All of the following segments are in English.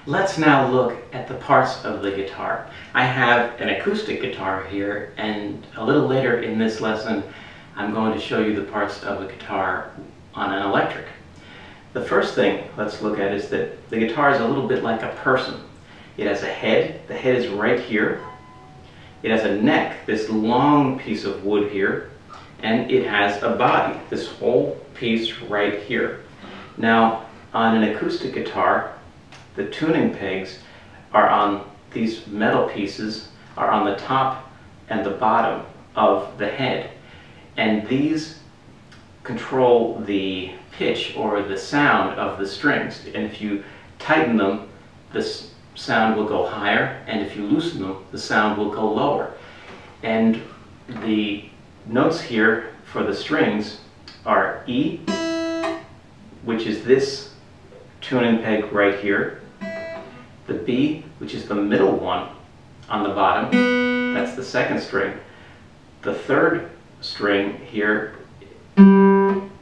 Let's now look at the parts of the guitar. I have an acoustic guitar here, and a little later in this lesson I'm going to show you the parts of a guitar on an electric. The first thing let's look at is that the guitar is a little bit like a person. It has a head. The head is right here. It has a neck, this long piece of wood here, and it has a body, this whole piece right here. Now, on an acoustic guitar, the tuning pegs are on these metal pieces, are on the top and the bottom of the head. And these control the pitch or the sound of the strings. And if you tighten them, this sound will go higher, and if you loosen them, the sound will go lower. And the notes here for the strings are E, which is this tuning peg right here, the B, which is the middle one on the bottom, that's the second string. The third string here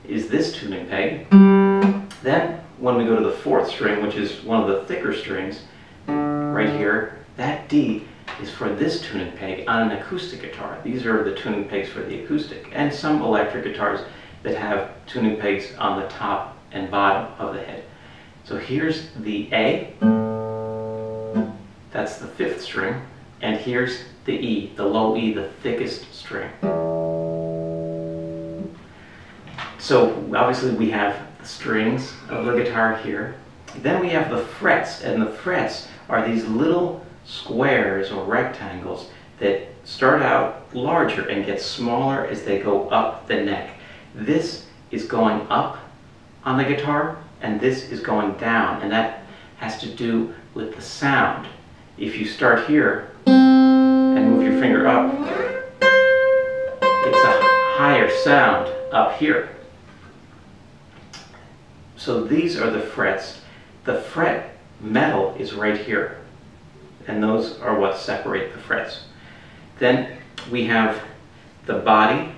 is this tuning peg. Then when we go to the fourth string, which is one of the thicker strings right here, that D is for this tuning peg on an acoustic guitar. These are the tuning pegs for the acoustic, and some electric guitars that have tuning pegs on the top and bottom of the head. So here's the A, that's the fifth string, and here's the E, the low E, the thickest string. So obviously we have the strings of the guitar here. Then we have the frets, and the frets are these little squares or rectangles that start out larger and get smaller as they go up the neck. This is going up on the guitar, and this is going down, and that has to do with the sound. If you start here and move your finger up, it's a higher sound up here. So these are the frets. The fret metal is right here, and those are what separate the frets. Then we have the body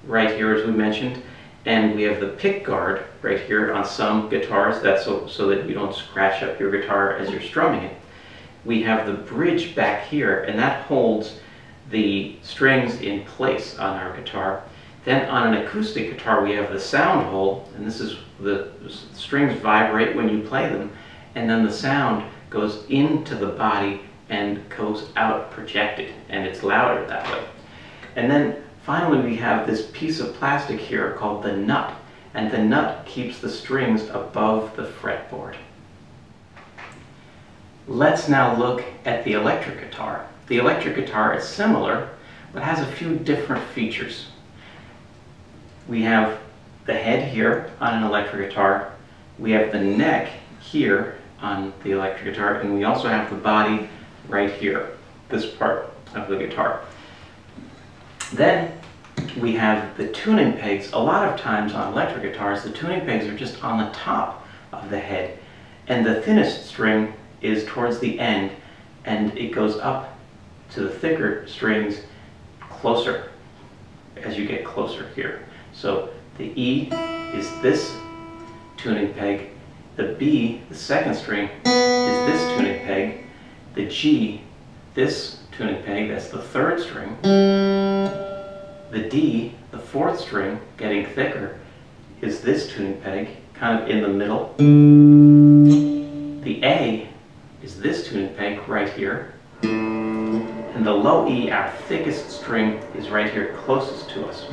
right here, as we mentioned, and we have the pick guard right here on some guitars. That's so that you don't scratch up your guitar as you're strumming it. We have the bridge back here, and that holds the strings in place on our guitar. Then on an acoustic guitar we have the sound hole, and this is the strings vibrate when you play them, and then the sound goes into the body and goes out projected, and it's louder that way. And then finally we have this piece of plastic here called the nut, and the nut keeps the strings above the fretboard. Let's now look at the electric guitar. The electric guitar is similar, but has a few different features. We have the head here on an electric guitar, we have the neck here on the electric guitar, and we also have the body right here, this part of the guitar. Then we have the tuning pegs. A lot of times on electric guitars, the tuning pegs are just on the top of the head, and the thinnest string is towards the end, and it goes up to the thicker strings closer as you get closer here. So the E is this tuning peg, the B, the second string, is this tuning peg, the G, this tuning peg, that's the third string, the D, the fourth string, getting thicker, is this tuning peg, kind of in the middle. The A is this tuning peg right here, and the low E, our thickest string, is right here closest to us.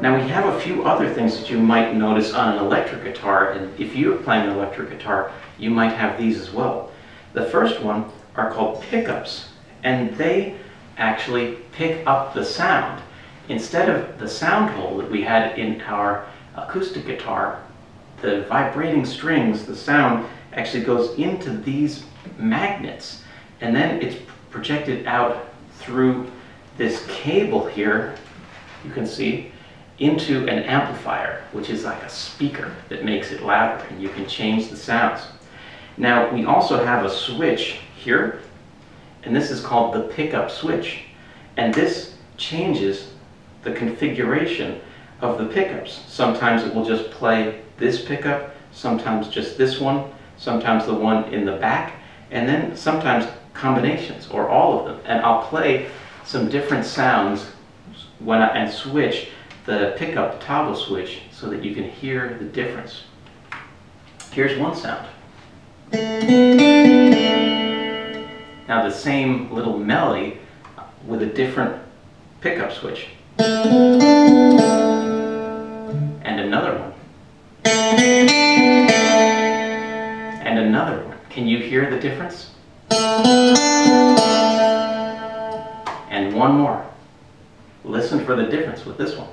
Now we have a few other things that you might notice on an electric guitar, and if you're playing an electric guitar, you might have these as well. The first one are called pickups, and they actually pick up the sound. Instead of the sound hole that we had in our acoustic guitar, the vibrating strings, the sound actually goes into these magnets, and then it's projected out through this cable here, you can see, into an amplifier, which is like a speaker that makes it louder, and you can change the sounds. Now we also have a switch here, and this is called the pickup switch, and this changes the configuration of the pickups. Sometimes it will just play this pickup, sometimes just this one, sometimes the one in the back, and then sometimes combinations or all of them. And I'll play some different sounds and switch the pickup toggle switch so that you can hear the difference. Here's one sound. Now the same little melody with a different pickup switch. And another one. And another one. Can you hear the difference? And one more. Listen for the difference with this one.